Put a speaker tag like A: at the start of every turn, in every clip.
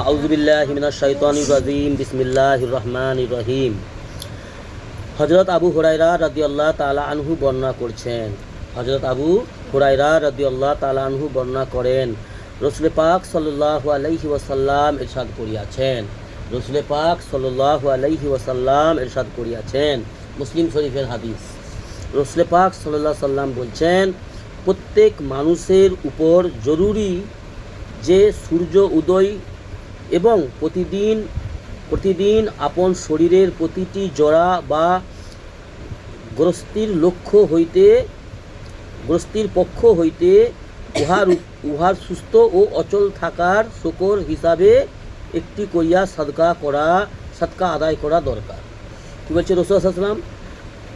A: আউযুবিল্লাহি মিনাশ শাইতানির রাজিম বিসমিল্লাহির রহমানির রহিম। হযরত আবু হুরায়রা রাদিয়াল্লাহু তাআলা আনহু বর্ণনা করছেন, হযরত আবু হুরায়রা রাদিয়াল্লাহু তাআলা আনহু বর্ণনা করেন, রাসূল পাক সাল্লাল্লাহু আলাইহি ওয়াসাল্লাম ইরশাদ করিয়াছেন, রাসূল পাক সাল্লাল্লাহু আলাইহি ওয়াসাল্লাম ইরশাদ করিয়াছেন, মুসলিম শরীফের হাদিস। রাসূল পাক সাল্লাল্লাহু আলাইহি ওয়াসাল্লাম বলছেন, প্রত্যেক মানুষের উপর জরুরি যে সূর্য উদয় এবং প্রতিদিন আপন শরীরের প্রতিটি জড়া বা গ্রস্তির পক্ষ হইতে উহার সুস্থ ও অচল থাকার শকর হিসাবে একটি করিয়া সাদকা আদায় করা দরকার। কী বলছে রাসূল সাল্লাল্লাহু আলাইহি ওয়াসাল্লাম?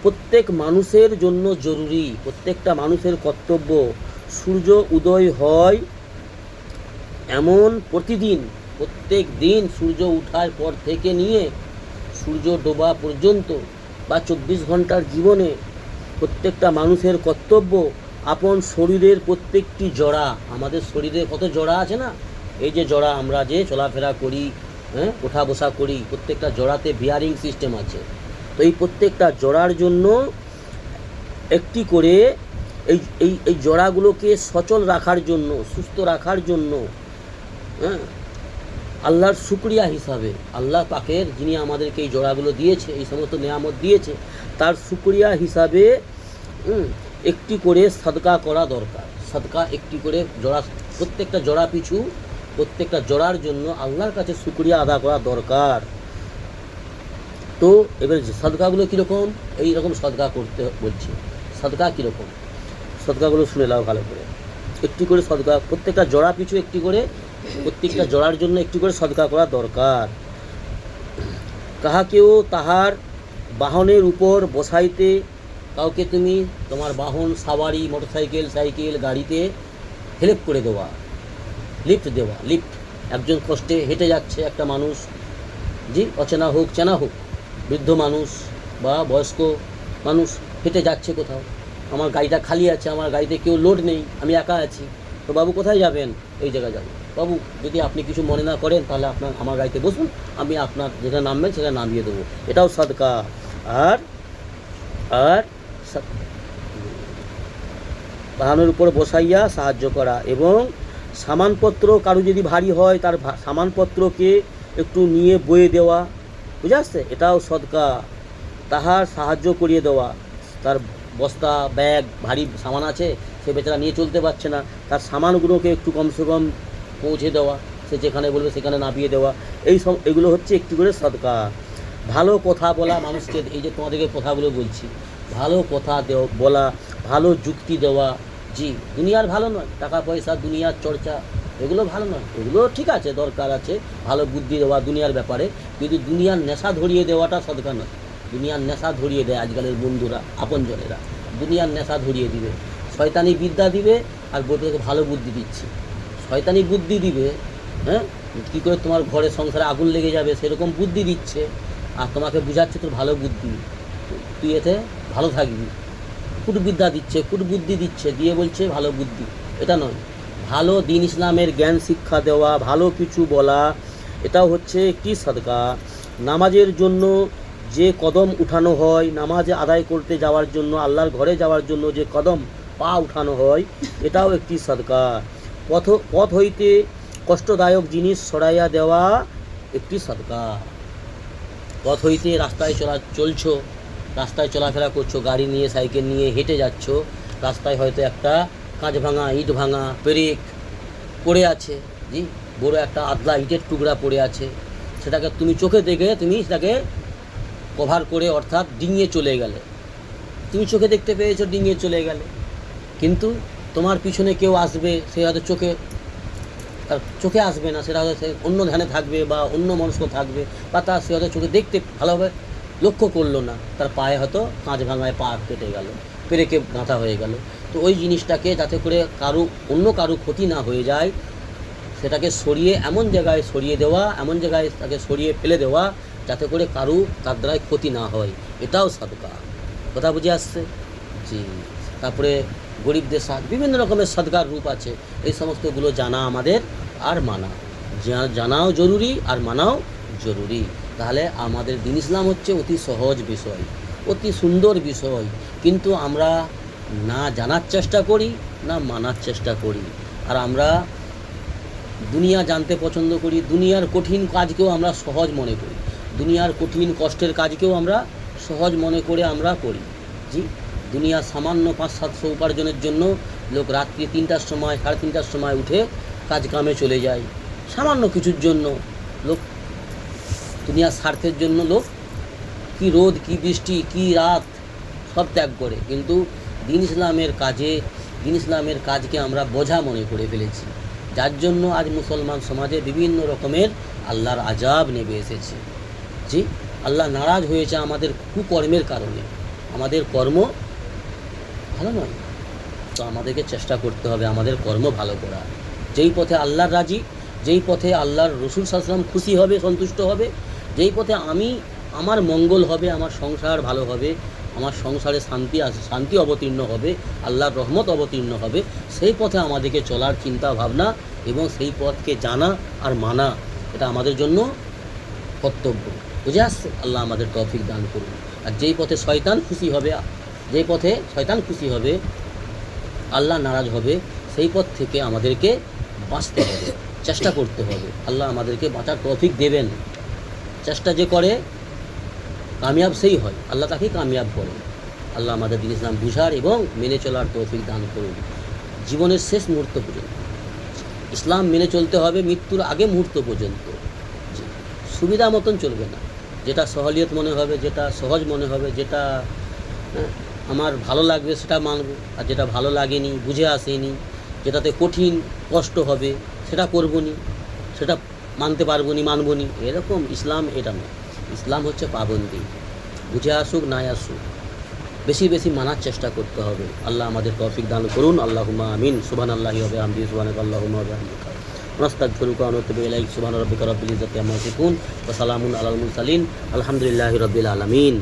A: প্রত্যেক মানুষের জন্য জরুরি, প্রত্যেকটা মানুষের কর্তব্য, সূর্য উদয় হয় এমন প্রত্যেক দিন সূর্য ওঠার পর থেকে নিয়ে সূর্য ডোবা পর্যন্ত বা 24 ঘন্টার জীবনে প্রত্যেকটা মানুষের কর্তব্য আপন শরীরের প্রত্যেকটি জড়া, আমাদের শরীরে কত জড়া আছে না, এই যে জড়া আমরা যে চলাফেরা করি, ওঠা বসা করি, প্রত্যেকটা জড়াতে বিয়ারিং সিস্টেম আছে। তো এই প্রত্যেকটা জড়ার জন্য একটি করে এই জড়াগুলোকে সচল রাখার জন্য, সুস্থ রাখার জন্য, আল্লাহর শুকরিয়া হিসাবে, আল্লাহ পাকের যিনি আমাদেরকে এই জড়াগুলো দিয়েছে, এই সমস্ত নেয়ামত দিয়েছে, তার শুকরিয়া হিসাবে একটি করে সাদকা করা দরকার। সাদকা একটি করে জড়া, প্রত্যেকটা জড়া পিছু, প্রত্যেকটা জড়ার জন্য আল্লাহর কাছে শুকরিয়া আদা করা দরকার। তো এবার সাদকাগুলো কীরকম? এইরকম সাদকা করতে বলছি। সাদকা কীরকম? সাদকাগুলো শুনে নাও ভালো করে। একটি করে সাদকা, প্রত্যেকটা জড়া পিছু একটি করে, প্রত্যেকটা জড়ার জন্য একটি করে সাদকা করা দরকার। কাহাকেও তাহার বাহনের উপর বসাইতে, কাউকে তুমি তোমার বাহন, সাওয়ারি, মোটরসাইকেল, সাইকেল, গাড়িতে হেল্প করে দেওয়া, লিফট দেওয়া। লিফট, একজন কষ্টে হেঁটে যাচ্ছে একটা মানুষ, অচেনা হোক চেনা হোক, বৃদ্ধ মানুষ বা বয়স্ক মানুষ হেঁটে যাচ্ছে কোথাও, আমার গাড়িটা খালি আছে, আমার গাড়িতে কেউ লোড নেই, আমি একা আছি, তো বাবু কোথায় যাবেন? এই জায়গায় যাবো। বাবু যদি আপনি কিছু মনে না করেন তাহলে আমার গাড়িতে বসুন, আমি আপনার যেখানে নামবেন সেখানে নামিয়ে দেবো। এটাও সাদকা। আর বাহনের উপর বসাইয়া সাহায্য করা, এবং সামানপত্র কারো যদি ভারী হয় তার সামানপত্রকে একটু নিয়ে বয়ে দেওয়া, বুঝে আসছে? এটাও সাদকা। তাহার সাহায্য করিয়ে দেওয়া, তার বস্তা, ব্যাগ, ভারী সামান আছে, সে বেচারা নিয়ে চলতে পারছে না, তার সামানগুলোকে একটু কমসে কম পৌঁছে দেওয়া, সে যেখানে বলবে সেখানে নামিয়ে দেওয়া, এগুলো হচ্ছে একটু করে সাদকা। ভালো কথা বলা মানুষকে, এই যে তোমাদেরকে কথাগুলো বলছি, ভালো কথা বলা, ভালো যুক্তি দেওয়া। দুনিয়ার ভালো নয়, টাকা পয়সা, দুনিয়ার চর্চা, এগুলো ভালো নয়, এগুলো ঠিক আছে, দরকার আছে, ভালো বুদ্ধি দেওয়া দুনিয়ার ব্যাপারে, কিন্তু দুনিয়ার নেশা ধরিয়ে দেওয়াটা সাদকা নয়। দুনিয়ার নেশা ধরিয়ে দেয় আজকালের বন্ধুরা, আপনজনেরা, দুনিয়ার নেশা ধরিয়ে দিবে, শয়তানি বিদ্যা দিবে, আর বলতে ভালো বুদ্ধি দিচ্ছি। শয়তানি বুদ্ধি দিবে, কী করে তোমার ঘরে সংসারে আগুন লেগে যাবে সেরকম বুদ্ধি দিচ্ছে, আর তোমাকে বুঝাচ্ছে তোর ভালো বুদ্ধি, তুই এতে ভালো থাকবি। কুটবিদ্যা দিচ্ছে, কুটবুদ্ধি দিচ্ছে, দিয়ে বলছে ভালো বুদ্ধি। এটা নয়। ভালো দিন ইসলামের জ্ঞান শিক্ষা দেওয়া, ভালো কিছু বলা, এটাও হচ্ছে একটি সাদকা। নামাজের জন্য যে কদম উঠানো হয়, নামাজে আদায় করতে যাওয়ার জন্য, আল্লাহর ঘরে যাওয়ার জন্য যে কদম পা উঠানো হয়, এটাও একটি সাদকা। পথ হইতে কষ্টদায়ক জিনিস সরাইয়া দেওয়া একটি সাদকা। পথ হইতে রাস্তায় চলছো, রাস্তায় চলাফেরা করছো, গাড়ি নিয়ে, সাইকেল নিয়ে হেঁটে যাচ্ছ, রাস্তায় হয়তো একটা কাঁচ ভাঙা, ইট ভাঙা, পেরেক পড়ে আছে, বড় একটা আদলা ইটের টুকরা পড়ে আছে, সেটাকে তুমি চোখে দেখে তুমি সেটাকে কভার করে, অর্থাৎ ডিঙিয়ে চলে গেলে, তুমি চোখে দেখতে পেয়েছো, ডিঙিয়ে চলে গেলে, কিন্তু তোমার পিছনে কেউ আসবে, সে হয়তো তার চোখে আসবে না, সেটা হয়তো সে অন্য ধ্যানে থাকবে বা অন্য মনস্ক থাকবে, বা সে হয়তো চোখে দেখতে ভালোভাবে লক্ষ্য করলো না, তার পায়ে হয়তো কাঁচ ভাঙায় পা কেটে গেল, পেরেকে গাঁথা হয়ে গেল। তো ওই জিনিসটাকে যাতে করে অন্য কারো ক্ষতি না হয়ে যায়, সেটাকে সরিয়ে এমন জায়গায় সরিয়ে দেওয়া, এমন জায়গায় তাকে সরিয়ে ফেলে দেওয়া যাতে করে তার দ্বারাই ক্ষতি না হয়, এটাও সাদকা। কথা বুঝে আসছে? তারপরে গরিবদের বিভিন্ন রকমের সাদকার রূপ আছে, এই সমস্তগুলো জানা আমাদের আর মানা। জানাও জরুরি আর মানাও জরুরি। তাহলে আমাদের দিন ইসলাম হচ্ছে অতি সহজ বিষয়, অতি সুন্দর বিষয়, কিন্তু আমরা না জানার চেষ্টা করি না মানার চেষ্টা করি। আর আমরা দুনিয়া জানতে পছন্দ করি, দুনিয়ার কঠিন কাজকেও আমরা সহজ মনে করি, দুনিয়ার কঠিন কষ্টের কাজকেও আমরা সহজ মনে করে আমরা করি। জি, দুনিয়ার সামান্য 500-700 উপার্জনের জন্য লোক রাত্রি 3টার সময় 3:30টার সময় উঠে কাজ কামে চলে যায়। সামান্য কিছুর জন্য লোক, দুনিয়ার স্বার্থের জন্য লোক কি রোদ কি বৃষ্টি কি রাত সব ত্যাগ করে, কিন্তু দিন ইসলামের কাজকে আমরা বোঝা মনে করে ফেলেছি, যার জন্য আজ মুসলমান সমাজে বিভিন্ন রকমের আল্লাহর আযাব নেমে এসেছে। জি, আল্লাহ নারাজ হয়েছে আমাদের কুকর্মের কারণে, আমাদের কর্ম ভালো নয়। তো আমাদেরকে চেষ্টা করতে হবে আমাদের কর্ম ভালো করা, যেই পথে আল্লাহর রাজি, যেই পথে আল্লাহর রসূল সাল্লাল্লাহু আলাইহি ওয়াসাল্লাম খুশি হবে, সন্তুষ্ট হবে, যেই পথে আমার মঙ্গল হবে, আমার সংসার ভালো হবে, আমার সংসারে শান্তি অবতীর্ণ হবে, আল্লাহর রহমত অবতীর্ণ হবে, সেই পথে আমাদেরকে চলার চিন্তা ভাবনা এবং সেই পথকে জানা আর মানা, এটা আমাদের জন্য কর্তব্য। বুঝে আসছে? আল্লাহ আমাদের তৌফিক দান করুন। আর যেই পথে শয়তান খুশি হবে, আল্লাহ নারাজ হবে, সেই পথ থেকে আমাদেরকে বাঁচতে হবে, চেষ্টা করতে হবে। আল্লাহ আমাদেরকে বাঁচার তৌফিক দেবেন। চেষ্টা যে করে কামিয়াব সেই হয়, আল্লাহ তাকেই কামিয়াব করেন। আল্লাহ আমাদের দিন ইসলাম বুঝার এবং মেনে চলার তৌফিক দান করুন জীবনের শেষ মুহূর্ত পর্যন্ত। ইসলাম মেনে চলতে হবে মৃত্যুর আগে মুহূর্ত পর্যন্ত। সুবিধা মতন চলবে না, যেটা সহলিয়ত মনে হবে, যেটা সহজ মনে হবে, যেটা আমার ভালো লাগবে সেটা মানব, আর যেটা ভালো লাগেনি, বুঝে আসেনি, যেটাতে কঠিন কষ্ট হবে সেটা করব নি, সেটা মানতে পারবো নি, মানবো নি, এরকম ইসলাম এটা নয়। ইসলাম হচ্ছে পাবন্দি, বুঝে আসুক না আসুক বেশি বেশি মানার চেষ্টা করতে হবে। আল্লাহ আমাদের তৌফিক দান করুন। আল্লাহুম্মা আমিন। সুবহানাল্লাহি ওয়া বিহামদিহি, সুবহানাকাল্লাহুম্মা ওয়া বিহামদিকা, নাস্তাগফিরুকা ওয়া নাতুবু ইলাইক। সুবহানা রাব্বিকা রাব্বিল ইজ্জাতি আম্মা ইয়াসিফুন ওয়া সালামুন আলাল মুরসালিন, আলহামদুলিল্লাহি রাব্বিল আলামিন।